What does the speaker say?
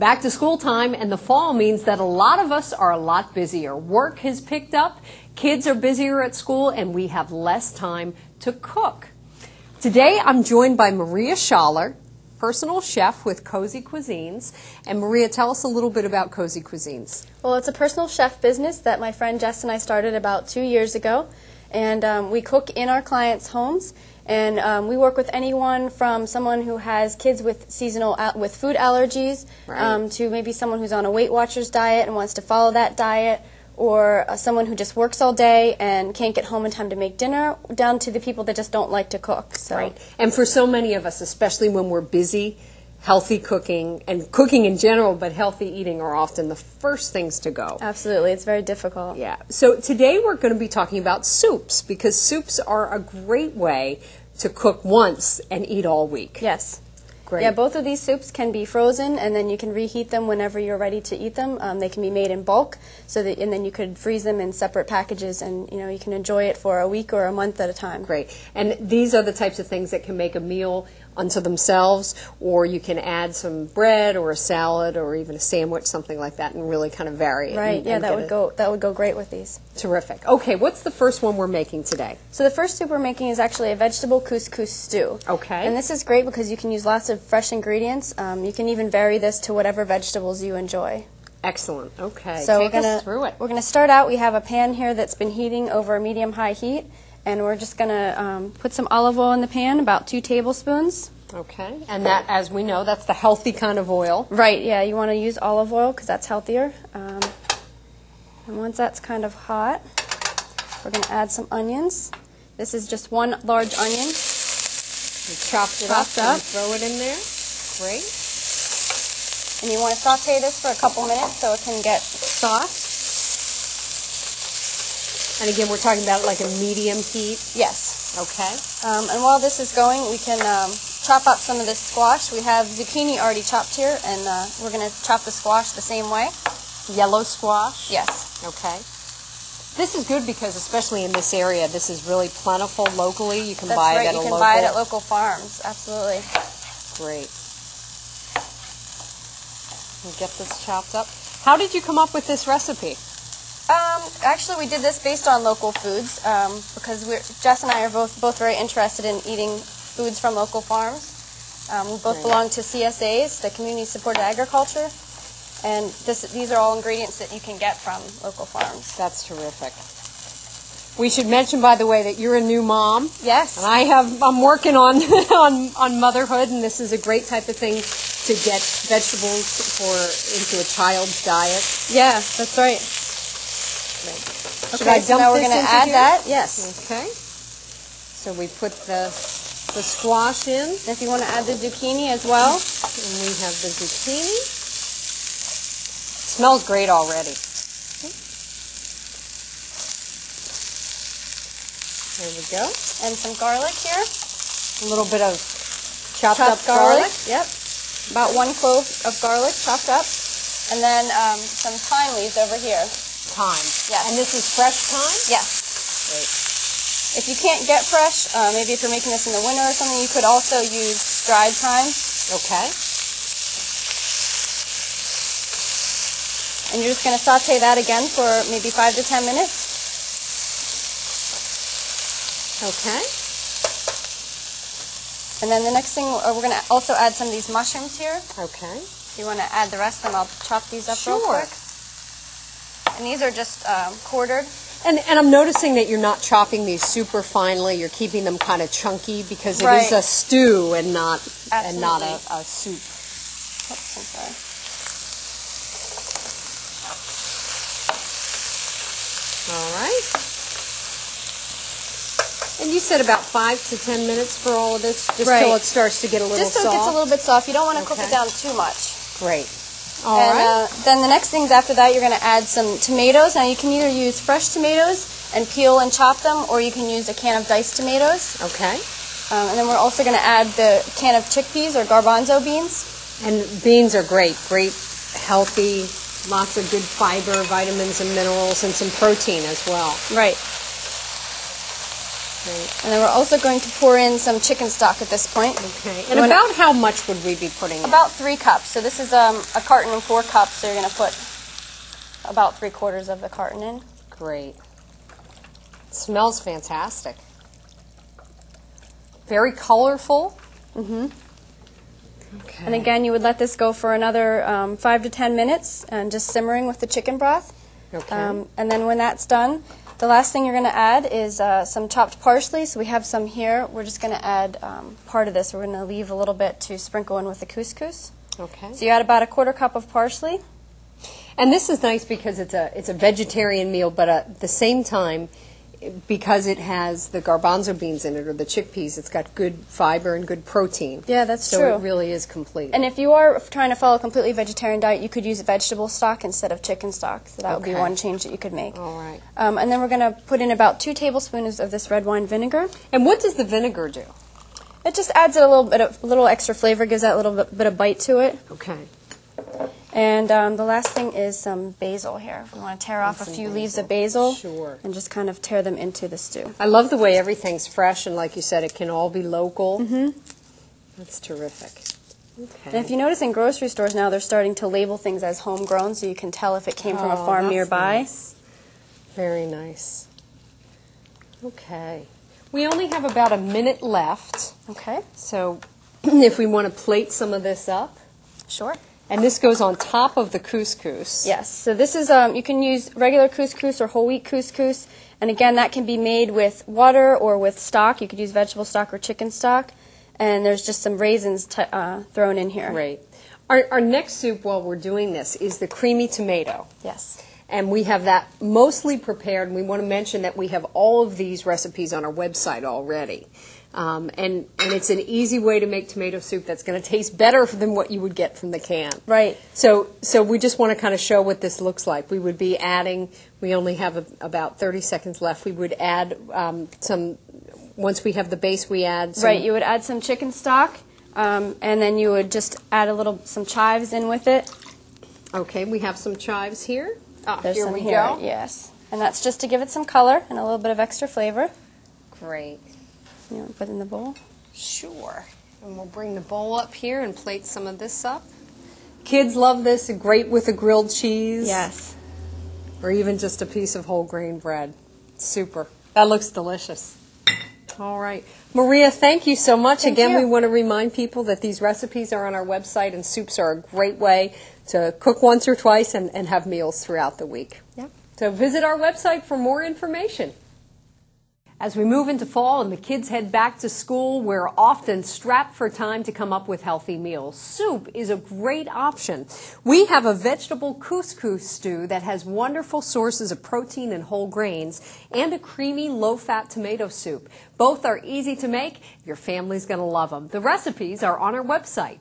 Back to school time, and the fall means that a lot of us are a lot busier. Work has picked up, kids are busier at school, and we have less time to cook. Today I'm joined by Maria Schaller, personal chef with Cozy Cuisines. And Maria, tell us a little bit about Cozy Cuisines. Well, it's a personal chef business that my friend Jess and I started about 2 years ago. And we cook in our clients' homes. And we work with anyone from someone who has kids with with food allergies, right, to maybe someone who's on a Weight Watchers diet and wants to follow that diet, or someone who just works all day and can't get home in time to make dinner, down to the people that just don't like to cook. So. Right. And for so many of us, especially when we're busy, healthy cooking and cooking in general, but healthy eating are often the first things to go. Absolutely. It's very difficult. Yeah. So today we're going to be talking about soups, because soups are a great way to cook once and eat all week. Yes. Great. Yeah, both of these soups can be frozen, and then you can reheat them whenever you're ready to eat them. They can be made in bulk, and then you could freeze them in separate packages, and you can enjoy it for a week or a month at a time. Great. And these are the types of things that can make a meal unto themselves, or you can add some bread or a salad or even a sandwich, something like that, and really kind of vary it. Right. Yeah, that would go great with these. Terrific. Okay, what's the first one we're making today? So the first soup we're making is actually a vegetable couscous stew. Okay. And this is great because you can use lots of fresh ingredients. You can even vary this to whatever vegetables you enjoy. Excellent. Okay. So Take us through it. We're going to start out. We have a pan here that's been heating over medium-high heat, and we're just going to put some olive oil in the pan, about 2 tablespoons. Okay. And that, as we know, that's the healthy kind of oil. Right. Yeah. You want to use olive oil because that's healthier. And once that's kind of hot, we're going to add some onions. This is just 1 large onion. You chopped it up and throw it in there. Great. And you want to saute this for a couple minutes so it can get soft. And again, we're talking about like a medium heat. Yes. Okay. And while this is going, we can chop up some of this squash. We have zucchini already chopped here, and we're going to chop the squash the same way. Yellow squash? Yes. Okay. This is good because, especially in this area, this is really plentiful locally. You can buy it at a local. You can buy it at local farms. Absolutely. Great. We'll get this chopped up. How did you come up with this recipe? Actually, we did this based on local foods because Jess and I are both very interested in eating foods from local farms. We both belong to CSAs, the Community Supported Agriculture, and these are all ingredients that you can get from local farms. That's terrific. We should mention, by the way, that you're a new mom. Yes. And I'm working on on motherhood, and this is a great type of thing to get vegetables into a child's diet. Yeah, that's right. Great. Okay, so now we're going to add that. Yes. Okay. So we put the squash in. And if you want to add the zucchini as well. And we have the zucchini. Smells great already. There we go. And some garlic here. A little bit of chopped up garlic. Yep. About 1 clove of garlic chopped up. And then some thyme leaves over here. Thyme. Yes. And this is fresh thyme? Yes. Great. If you can't get fresh, maybe if you're making this in the winter or something, you could also use dried thyme. Okay. And you're just going to saute that again for maybe 5 to 10 minutes. Okay. And then the next thing, we're going to also add some of these mushrooms here. Okay. If you want to add the rest of them, I'll chop these up real quick. And these are just quartered. And I'm noticing that you're not chopping these super finely. You're keeping them kind of chunky because it is a stew and not a soup. Oops, I'm sorry. All right. And you said about 5 to 10 minutes for all of this, just till it starts to get a little soft? Just so it gets a little bit soft. You don't want to cook it down too much. Great. All right. Then the next things after that, you're going to add some tomatoes. Now you can either use fresh tomatoes and peel and chop them, or you can use a can of diced tomatoes. Okay. And then we're also going to add the can of chickpeas or garbanzo beans. And beans are great, healthy, lots of good fiber, vitamins and minerals, and some protein as well. Right. Great. And then we're also going to pour in some chicken stock at this point. Okay. And about how much would we be putting in? About 3 cups. So this is a carton of 4 cups, so you're going to put about 3/4 of the carton in. Great. It smells fantastic. Very colorful. Mm-hmm. Okay. And again, you would let this go for another 5 to 10 minutes and just simmering with the chicken broth. Okay. And then when that's done, the last thing you're going to add is some chopped parsley. So we have some here. We're just going to add part of this. We're going to leave a little bit to sprinkle in with the couscous. Okay. So you add about 1/4 cup of parsley. And this is nice because it's a vegetarian meal, but at the same time, because it has the garbanzo beans in it, or the chickpeas, it's got good fiber and good protein. Yeah, that's so true. So it really is complete. And if you are trying to follow a completely vegetarian diet, you could use vegetable stock instead of chicken stock. So that would be one change that you could make. All right. And then we're going to put in about 2 tablespoons of this red wine vinegar. And what does the vinegar do? It just adds a little extra flavor, gives that a little bit of bite to it. Okay. And the last thing is some basil here. We want to tear off a few leaves of basil. Sure. And just kind of tear them into the stew. I love the way everything's fresh, and like you said, it can all be local. Mm-hmm. That's terrific. Okay. And if you notice in grocery stores now, they're starting to label things as homegrown, so you can tell if it came from a farm nearby. Nice. Very nice. Okay. We only have about a minute left. Okay. So if we want to plate some of this up. Sure. And this goes on top of the couscous. Yes. So this is, you can use regular couscous or whole wheat couscous. And again, that can be made with water or with stock. You could use vegetable stock or chicken stock. And there's just some raisins thrown in here. Great. Our next soup while we're doing this is the creamy tomato. Yes. And we have that mostly prepared. And we want to mention that we have all of these recipes on our website already. And it's an easy way to make tomato soup that's going to taste better than what you would get from the can. Right. So we just want to kind of show what this looks like. We would be adding, we only have about 30 seconds left. We would add once we have the base, we add some. Right, you would add some chicken stock, and then you would just add some chives in with it. Okay, we have some chives here. There's here some we here, go. yes. And that's just to give it some color and a little bit of extra flavor. Great. You want to put in the bowl? Sure. And we'll bring the bowl up here and plate some of this up. Kids love this, great with a grilled cheese. Yes. Or even just a piece of whole grain bread. Super. That looks delicious. All right. Maria, thank you so much. Again, we want to remind people that these recipes are on our website, and soups are a great way to cook once or twice and have meals throughout the week. Yep. So visit our website for more information. As we move into fall and the kids head back to school, we're often strapped for time to come up with healthy meals. Soup is a great option. We have a vegetable couscous stew that has wonderful sources of protein and whole grains, and a creamy, low-fat tomato soup. Both are easy to make. Your family's going to love them. The recipes are on our website.